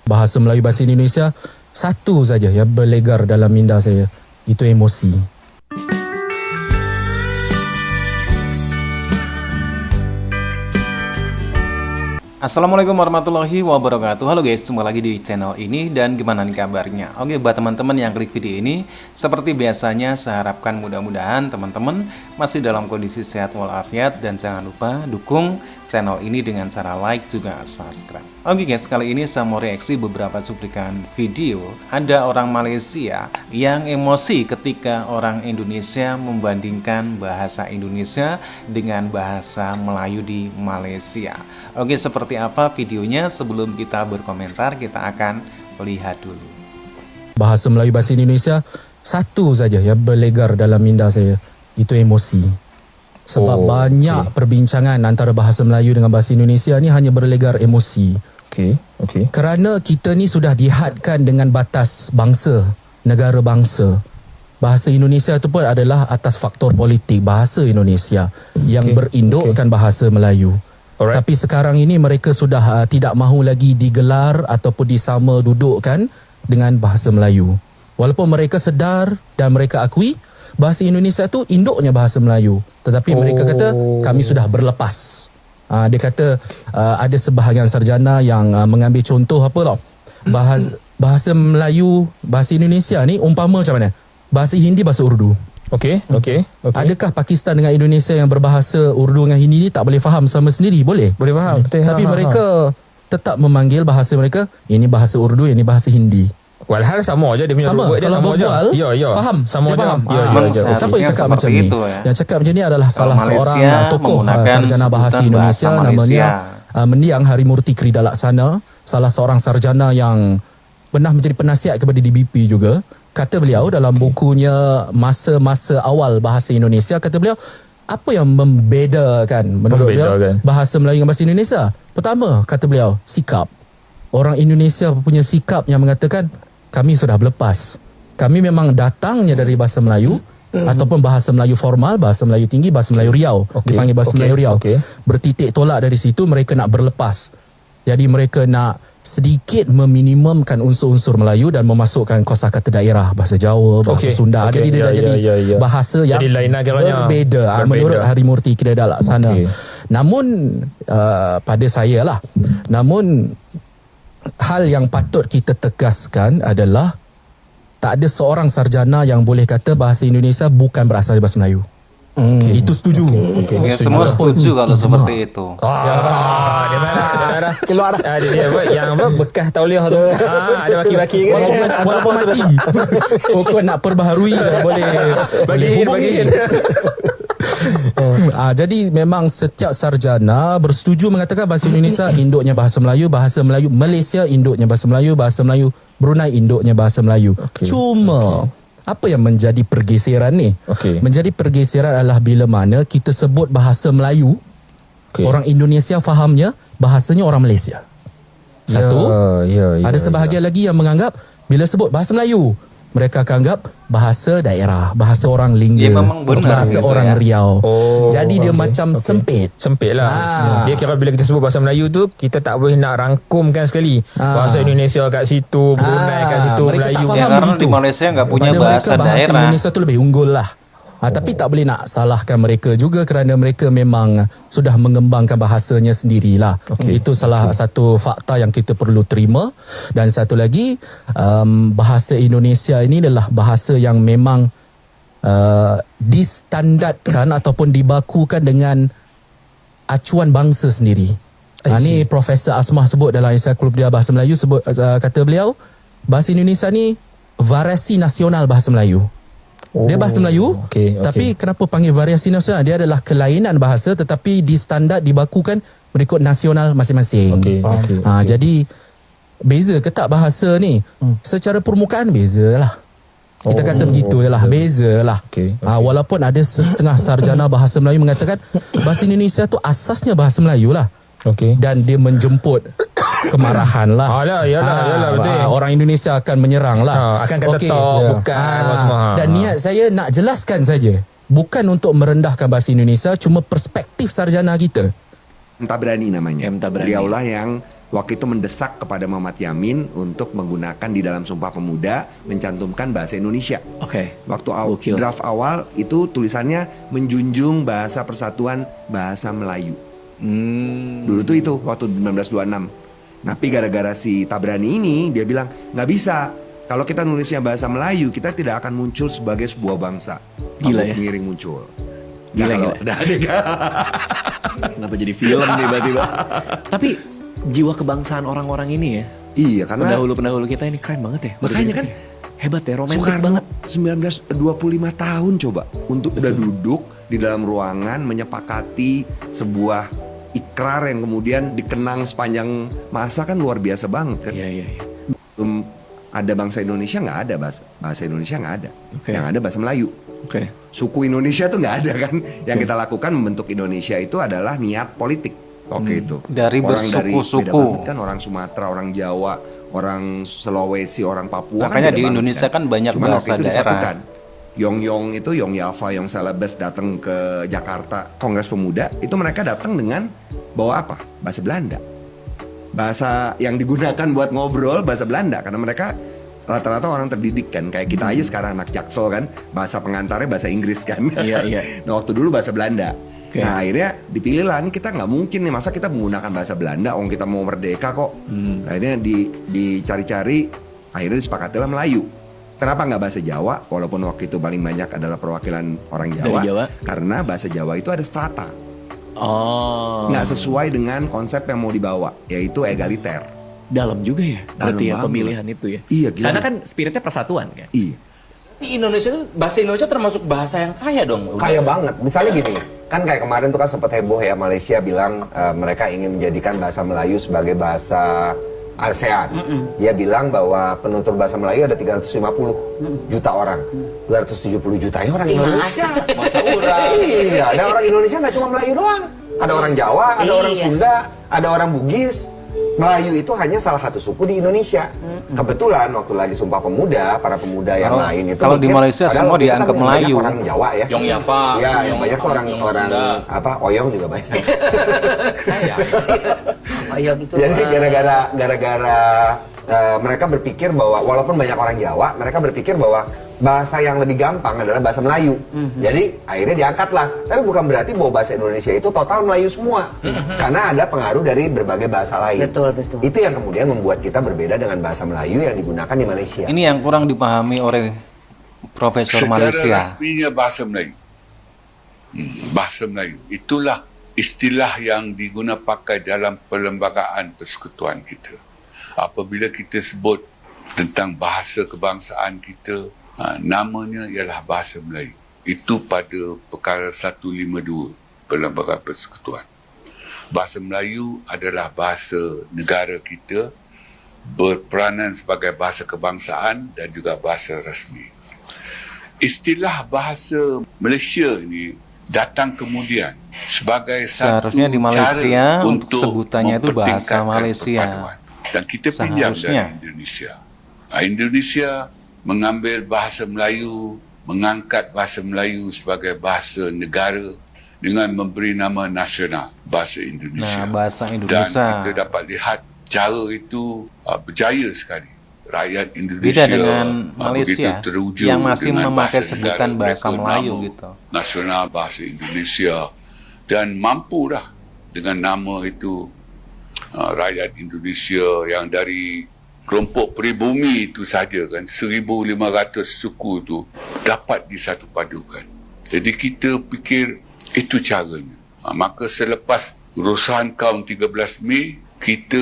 Bahasa Melayu, bahasa Indonesia, satu saja yang berlegar dalam minda saya, itu emosi. Assalamualaikum warahmatullahi wabarakatuh. Halo guys, jumpa lagi di channel ini dan gimana nih kabarnya? Oke, buat teman-teman yang klik video ini, seperti biasanya saya harapkan mudah-mudahan teman-teman masih dalam kondisi sehat walafiat dan jangan lupa dukung channel ini dengan cara like juga subscribe. Oke guys, kali ini saya mau reaksi beberapa cuplikan video. Ada orang Malaysia yang emosi ketika orang Indonesia membandingkan bahasa Indonesia dengan bahasa Melayu di Malaysia. Oke, seperti apa videonya? Sebelum kita berkomentar, kita akan lihat dulu. Bahasa Melayu, bahasa Indonesia, satu saja yang berlegar dalam minda saya, itu emosi. Sebab banyak perbincangan antara bahasa Melayu dengan bahasa Indonesia ni hanya berlegar emosi. Okey. Kerana kita ni sudah dihadkan dengan batas bangsa, negara bangsa. Bahasa Indonesia itu pun adalah atas faktor politik bahasa Indonesia yang berindukkan bahasa Melayu. Alright. Tapi sekarang ini mereka sudah tidak mahu lagi digelar ataupun disama dudukkan dengan bahasa Melayu. Walaupun mereka sedar dan mereka akui bahasa Indonesia tu induknya bahasa Melayu, tetapi mereka kata kami sudah berlepas. Dia kata ada sebahagian sarjana yang mengambil contoh apa tau, bahasa Melayu, bahasa Indonesia ni umpama macam mana? Bahasa Hindi, bahasa Urdu. Okey. Adakah Pakistan dengan Indonesia yang berbahasa Urdu dengan Hindi ni tak boleh faham sama sendiri? Boleh. Boleh faham. Tapi mereka tetap memanggil bahasa mereka, ini bahasa Urdu, ini bahasa Hindi. Walhal sama aja dia punya Sama, ruwet dia kalau sama aja. berbual, Ya. faham. Sama Dia aja. faham. Ya. Siapa yang cakap macam ni? Itu, ya. Yang cakap macam ni adalah salah Malaysia seorang tokoh menggunakan sarjana bahasa sebutan Indonesia, bahasa namanya Malaysia. Mendiang Harimurti Krida Laksana, salah seorang sarjana yang pernah menjadi penasihat kepada DBP juga. Kata beliau dalam bukunya masa-masa awal bahasa Indonesia, kata beliau, apa yang membedakan menurut beliau bahasa Melayu dengan bahasa Indonesia? Pertama, kata beliau, sikap. Orang Indonesia punya sikap yang mengatakan kami sudah berlepas. Kami memang datangnya dari bahasa Melayu ataupun bahasa Melayu formal, bahasa Melayu tinggi, bahasa Melayu Riau. Dipanggil bahasa Melayu Riau. Bertitik tolak dari situ, mereka nak berlepas. Jadi mereka nak sedikit meminimumkan unsur-unsur Melayu dan memasukkan kosakata daerah, bahasa Jawa, bahasa Sunda. Jadi dia dah jadi bahasa yang jadi lain berbeza. Menurut Harimurti Krida Laksana. Namun pada saya lah, namun hal yang patut kita tegaskan adalah tak ada seorang sarjana yang boleh kata bahasa Indonesia bukan berasal dari bahasa Melayu. Itu setuju. Ya, semua setuju kalau seperti itu. Dia marah. Keluar dah. Dia yang bekas tauliah tu. Ada maki-maki kan. Walaupun mati. Kau nak perbaharui boleh bagi. Jadi memang setiap sarjana bersetuju mengatakan bahasa Indonesia induknya bahasa Melayu, bahasa Melayu Malaysia induknya bahasa Melayu Brunei induknya bahasa Melayu. Cuma apa yang menjadi pergeseran ni? Menjadi pergeseran adalah bila mana kita sebut bahasa Melayu, orang Indonesia fahamnya bahasanya orang Malaysia. Satu, ada sebahagian lagi yang menganggap bila sebut bahasa Melayu, mereka akan anggap bahasa daerah, bahasa orang Lingga, bahasa orang Riau. Jadi dia macam sempit lah. Dia kira bila kita sebut bahasa Melayu tu, kita tak boleh nak rangkumkan sekali. Bahasa Indonesia kat situ, Brunei kat situ, Melayu. Karena di Malaysia nggak punya bahasa daerah. Indonesia tu lebih unggul lah. Tapi tak boleh nak salahkan mereka juga kerana mereka memang sudah mengembangkan bahasanya sendirilah. Itu salah satu fakta yang kita perlu terima. Dan satu lagi, bahasa Indonesia ini adalah bahasa yang memang distandarkan ataupun dibakukan dengan acuan bangsa sendiri. Ni Profesor Asmah sebut dalam Ensiklopedia Bahasa Melayu, sebut kata beliau, bahasa Indonesia ni variasi nasional bahasa Melayu. Dia bahasa Melayu, tapi kenapa panggil variasi nasional? Dia adalah kelainan bahasa tetapi distandard, dibakukan mengikut nasional masing-masing. Jadi beza ke tak bahasa ni? Secara permukaan beza lah. Kita kata begitu je lah, beza lah. Walaupun ada setengah sarjana bahasa Melayu mengatakan bahasa Indonesia tu asasnya bahasa Melayu lah. Dan dia menjemput kemarahan lah. Yalah, betul. Orang Indonesia akan menyerang lah. Akan kata bukan. Dan niat saya nak jelaskan saja, bukan untuk merendahkan bahasa Indonesia, cuma perspektif sarjana kita. Mtabrani namanya. Beliaulah yang waktu itu mendesak kepada Muhammad Yamin untuk menggunakan di dalam Sumpah Pemuda mencantumkan bahasa Indonesia. Oke. Waktu Gokil. draft awal itu tulisannya menjunjung bahasa persatuan bahasa Melayu. Dulu tuh itu waktu 1926. Tapi gara-gara si Tabrani ini dia bilang nggak bisa. Kalau kita nulisnya bahasa Melayu, kita tidak akan muncul sebagai sebuah bangsa. Gila Abu ya. Pengiring muncul. Gila, kalau gila. Kenapa jadi film tiba-tiba? Tapi jiwa kebangsaan orang-orang ini ya, Iya, karena pendahulu-pendahulu kita ini keren banget ya. Makanya kan, hebat ya, romantis Soekarno banget. 1925 tahun coba untuk udah duduk di dalam ruangan menyepakati sebuah ikrar yang kemudian dikenang sepanjang masa, kan luar biasa banget kan. Iya. Ada bangsa Indonesia nggak ada, bahasa Indonesia nggak ada. Oke. Yang ada bahasa Melayu. Oke. Suku Indonesia tuh nggak ada kan. Yang kita lakukan membentuk Indonesia itu adalah niat politik waktu itu. Dari Orang bersuku-suku. beda banget kan, orang Sumatera, orang Jawa, orang Sulawesi, orang Papua. Makanya kan beda di banget Indonesia kan banyak Cuman bahasa waktu itu daerah. disatukan. Yong itu, Yong Yava, Yong Celebes datang ke Jakarta Kongres Pemuda, itu mereka datang dengan bawa apa? Bahasa Belanda. Bahasa yang digunakan buat ngobrol bahasa Belanda, karena mereka rata-rata orang terdidik kan, kayak kita aja sekarang anak Jaksel kan, bahasa pengantarnya bahasa Inggris kan. Iya. Nah waktu dulu bahasa Belanda. Oke. Nah akhirnya dipilih lah, ini kita nggak mungkin nih, masa kita menggunakan bahasa Belanda, kita mau merdeka kok. Nah, akhirnya dicari-cari, akhirnya disepakatilah Melayu. Kenapa nggak bahasa Jawa? Walaupun waktu itu paling banyak adalah perwakilan orang Jawa, Dari Jawa. karena bahasa Jawa itu ada strata, Oh. nggak sesuai dengan konsep yang mau dibawa, yaitu egaliter. Dalam juga ya. Dalam Berarti ya banget. pemilihan itu ya. Iya, gila. Karena kan spiritnya persatuan kan. Iya. Di Indonesia tuh bahasa Indonesia termasuk bahasa yang kaya dong. Kaya banget. Misalnya gini, kan kayak kemarin tuh kan sempat heboh ya, Malaysia bilang mereka ingin menjadikan bahasa Melayu sebagai bahasa ASEAN. Dia bilang bahwa penutur bahasa Melayu ada 350 juta orang. 270 jutanya orang Indonesia. Masa urang. Iya, ada orang Indonesia nggak cuma Melayu doang. Ada orang Jawa, ada orang Iya. Sunda, ada orang Bugis. Melayu itu hanya salah satu suku di Indonesia. Kebetulan waktu lagi Sumpah Pemuda, para pemuda yang lain itu kalau di mikir, Malaysia padahal semua waktu itu dianggap kan banyak Melayu. orang Jawa ya. Yong Yava. Ya, yang banyak tuh orang Sunda. apa Oyong juga banyak. Kaya. Oh iya gitu. Jadi gara-gara mereka berpikir bahwa walaupun banyak orang Jawa, mereka berpikir bahwa bahasa yang lebih gampang adalah bahasa Melayu. Jadi akhirnya diangkatlah. Tapi bukan berarti bahwa bahasa Indonesia itu total Melayu semua. Karena ada pengaruh dari berbagai bahasa lain. Betul, betul. Itu yang kemudian membuat kita berbeda dengan bahasa Melayu yang digunakan di Malaysia. Ini yang kurang dipahami oleh Profesor Secara Malaysia. rasminya bahasa Melayu. Bahasa Melayu. Itulah istilah yang digunakan pakai dalam perlembagaan persekutuan kita. Apabila kita sebut tentang bahasa kebangsaan kita, namanya ialah bahasa Melayu. Itu pada perkara 152 Perlembagaan Persekutuan. Bahasa Melayu adalah bahasa negara kita, berperanan sebagai bahasa kebangsaan dan juga bahasa rasmi. Istilah bahasa Malaysia ini datang kemudian sebagai Seharusnya satu di Malaysia cara untuk sebutannya itu bahasa mempertingkatkan Malaysia. perpaduan. Dan kita pinjam Seharusnya. dari Indonesia. Indonesia mengambil bahasa Melayu, mengangkat bahasa Melayu sebagai bahasa negara dengan memberi nama nasional bahasa Indonesia. Nah, bahasa Dan Indonesia. kita dapat lihat cara itu berjaya sekali. Rakyat Indonesia Beda dengan begitu Malaysia teruja yang masih dengan memakai bahasa sebutan negara bahasa mereka, Melayu nama gitu. Nasional bahasa Indonesia, dan mampu dah dengan nama itu rakyat Indonesia yang dari kelompok peribumi itu saja kan 1,500 suku itu dapat disatupadukan. Jadi kita fikir itu caranya. Maka selepas urusan kaum 13 Mei, kita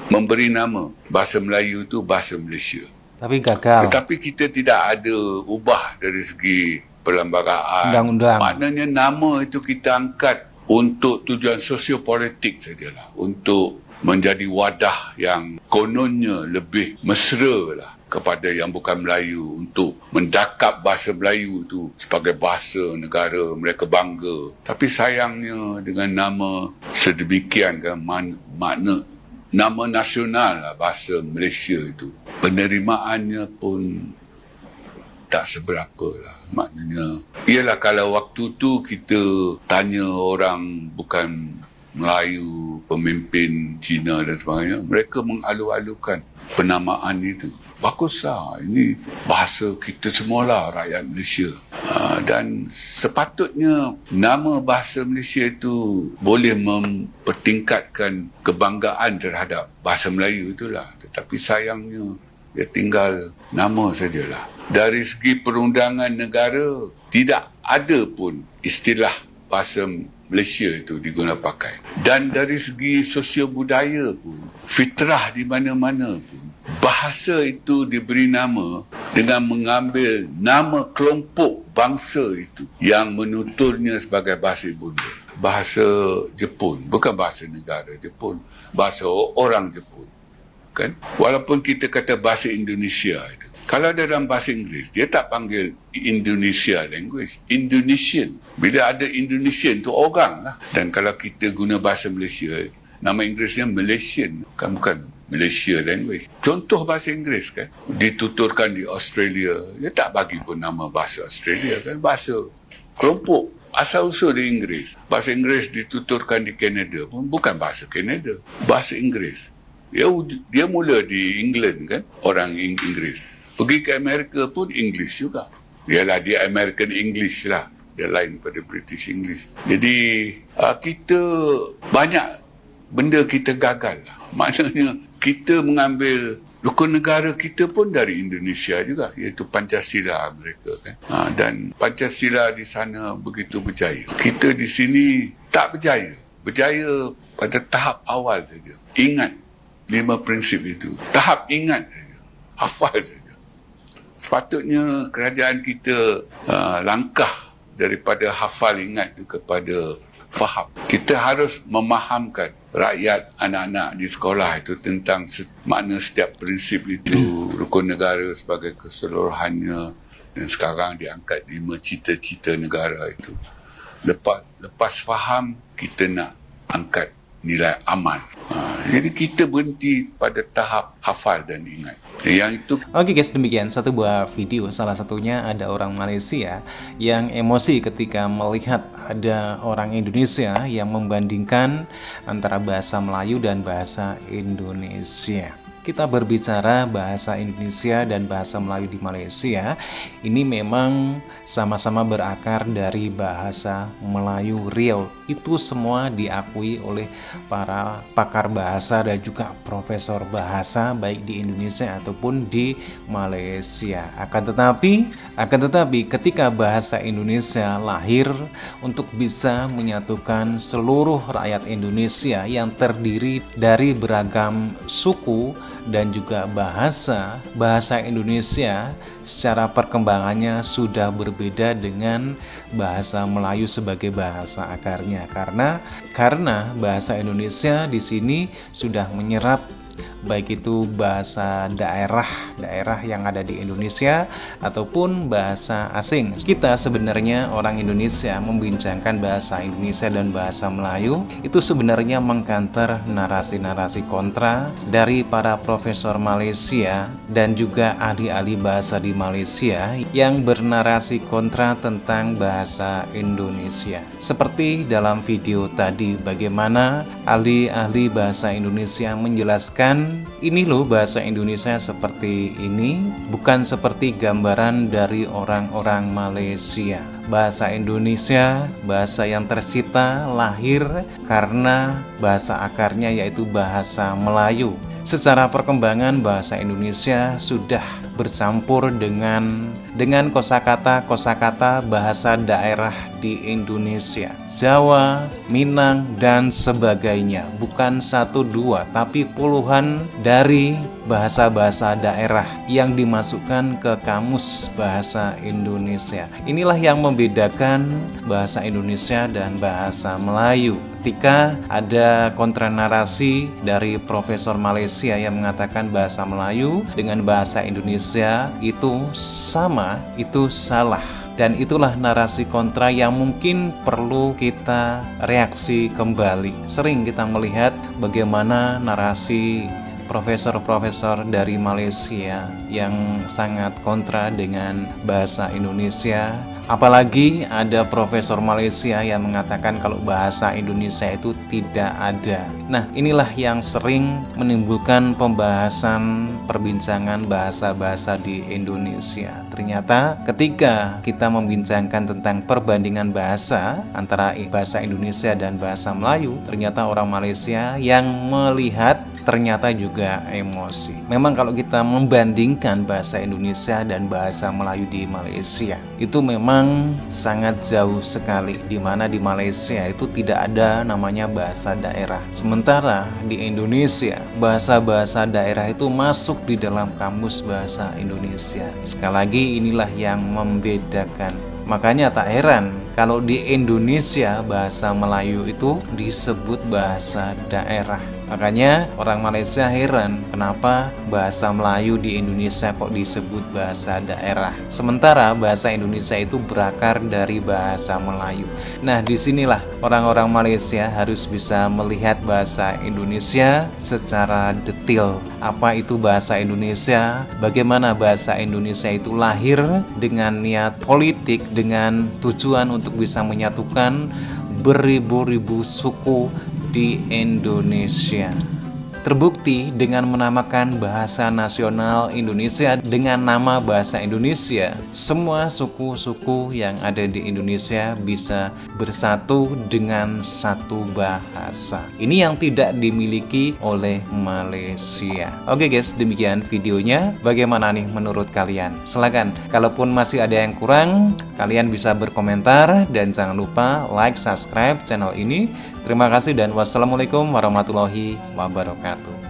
memberi nama bahasa Melayu itu bahasa Malaysia. Tapi gagal. Tetapi kita tidak ada ubah dari segi perlembagaan. Undang-undang. Maknanya nama itu kita angkat untuk tujuan sosiopolitik sajalah. Untuk menjadi wadah yang kononnya lebih mesra lah kepada yang bukan Melayu, untuk mendakap bahasa Melayu itu sebagai bahasa negara mereka bangga. Tapi sayangnya dengan nama sedemikian kan, makna nama nasional lah bahasa Malaysia itu, penerimaannya pun tak seberapa lah. Maknanya ialah kalau waktu tu kita tanya orang bukan Melayu, pemimpin Cina dan sebagainya, mereka mengalu-alukan penamaan itu. Baguslah, ini bahasa kita semualah rakyat Malaysia. Dan sepatutnya nama bahasa Malaysia itu boleh mempertingkatkan kebanggaan terhadap bahasa Melayu itulah. Tetapi sayangnya, dia tinggal nama sajalah. Dari segi perundangan negara, tidak ada pun istilah bahasa Malaysia itu digunakan pakai. Dan dari segi sosial budaya pun, fitrah di mana-mana pun, bahasa itu diberi nama dengan mengambil nama kelompok bangsa itu yang menuturnya sebagai bahasa ibunda. Bahasa Jepun, bukan bahasa negara Jepun, bahasa orang Jepun. Kan? Walaupun kita kata bahasa Indonesia itu. Kalau dalam bahasa Inggeris, dia tak panggil Indonesia language, Indonesian. Bila ada Indonesian, tu orang lah. Dan kalau kita guna bahasa Malaysia, nama Inggerisnya Malaysian, bukan Malaysia language. Contoh bahasa Inggeris kan, dituturkan di Australia, dia tak bagi pun nama bahasa Australia kan, bahasa kelompok asal-usul di Inggeris. Bahasa Inggeris dituturkan di Kanada pun bukan bahasa Kanada, bahasa Inggeris. Dia mula di England kan, orang Inggeris. Pergi ke Amerika pun English juga. Ialah dia American English lah. Dia lain pada British English. Jadi kita banyak benda kita gagal lah. Maknanya kita mengambil rukun negara kita pun dari Indonesia juga, iaitu Pancasila mereka kan. Dan Pancasila di sana begitu berjaya. Kita di sini tak berjaya. Berjaya pada tahap awal saja. Ingat 5 prinsip itu. Tahap ingat saja. Hafal saja. Sepatutnya kerajaan kita langkah daripada hafal ingat itu kepada faham. Kita harus memahamkan rakyat, anak-anak di sekolah itu tentang makna setiap prinsip itu, rukun negara sebagai keseluruhannya, dan sekarang diangkat 5 cita-cita negara itu. Lepas faham, kita nak angkat nilai aman. Jadi kita berhenti pada tahap hafal dan ingat. Yang itu. Oke guys, demikian satu buah video. Salah satunya ada orang Malaysia yang emosi ketika melihat ada orang Indonesia yang membandingkan antara bahasa Melayu dan bahasa Indonesia. Kita berbicara bahasa Indonesia dan bahasa Melayu di Malaysia, ini memang sama-sama berakar dari bahasa Melayu Riau. Itu semua diakui oleh para pakar bahasa dan juga profesor bahasa baik di Indonesia ataupun di Malaysia. Akan tetapi ketika bahasa Indonesia lahir untuk bisa menyatukan seluruh rakyat Indonesia yang terdiri dari beragam suku dan juga bahasa Indonesia secara perkembangannya sudah berbeda dengan bahasa Melayu sebagai bahasa akarnya, karena bahasa Indonesia di sini sudah menyerap baik itu bahasa daerah yang ada di Indonesia ataupun bahasa asing. Kita sebenarnya orang Indonesia membincangkan bahasa Indonesia dan bahasa Melayu itu sebenarnya mengkanter narasi-narasi kontra dari para profesor Malaysia dan juga ahli-ahli bahasa di Malaysia yang bernarasi kontra tentang bahasa Indonesia. Seperti dalam video tadi, bagaimana ahli-ahli bahasa Indonesia menjelaskan ini loh bahasa Indonesia seperti ini, bukan seperti gambaran dari orang-orang Malaysia. Bahasa Indonesia, bahasa yang tercipta lahir karena bahasa akarnya yaitu bahasa Melayu. Secara perkembangan bahasa Indonesia sudah bercampur dengan kosakata bahasa daerah di Indonesia, Jawa, Minang, dan sebagainya. Bukan 1-2, tapi puluhan dari bahasa-bahasa daerah yang dimasukkan ke kamus bahasa Indonesia. Inilah yang membedakan bahasa Indonesia dan bahasa Melayu. Ketika ada kontranarasi dari profesor Malaysia yang mengatakan bahasa Melayu dengan bahasa Indonesia itu sama, itu salah. Dan itulah narasi kontra yang mungkin perlu kita reaksi kembali. Sering kita melihat bagaimana narasi profesor-profesor dari Malaysia yang sangat kontra dengan bahasa Indonesia. Apalagi ada profesor Malaysia yang mengatakan kalau bahasa Indonesia itu tidak ada. Nah, inilah yang sering menimbulkan pembahasan perbincangan bahasa-bahasa di Indonesia. Ternyata ketika kita membincangkan tentang perbandingan bahasa antara bahasa Indonesia dan bahasa Melayu, ternyata orang Malaysia yang melihat ternyata juga emosi. Memang kalau kita membandingkan bahasa Indonesia dan bahasa Melayu di Malaysia, itu memang sangat jauh sekali, di mana di Malaysia itu tidak ada namanya bahasa daerah. Sementara di Indonesia, bahasa-bahasa daerah itu masuk di dalam kamus bahasa Indonesia. Sekali lagi, inilah yang membedakan. Makanya tak heran kalau di Indonesia bahasa Melayu itu disebut bahasa daerah. Makanya orang Malaysia heran kenapa bahasa Melayu di Indonesia kok disebut bahasa daerah. Sementara bahasa Indonesia itu berakar dari bahasa Melayu. Nah, disinilah orang-orang Malaysia harus bisa melihat bahasa Indonesia secara detail. Apa itu bahasa Indonesia? Bagaimana bahasa Indonesia itu lahir dengan niat politik, dengan tujuan untuk bisa menyatukan beribu-ribu suku di Indonesia. Terbukti dengan menamakan bahasa nasional Indonesia dengan nama bahasa Indonesia, semua suku-suku yang ada di Indonesia bisa bersatu dengan satu bahasa. Ini yang tidak dimiliki oleh Malaysia. Oke guys, demikian videonya. Bagaimana nih menurut kalian? Silakan, kalaupun masih ada yang kurang, kalian bisa berkomentar dan jangan lupa like, subscribe channel ini. Terima kasih dan wassalamualaikum warahmatullahi wabarakatuh.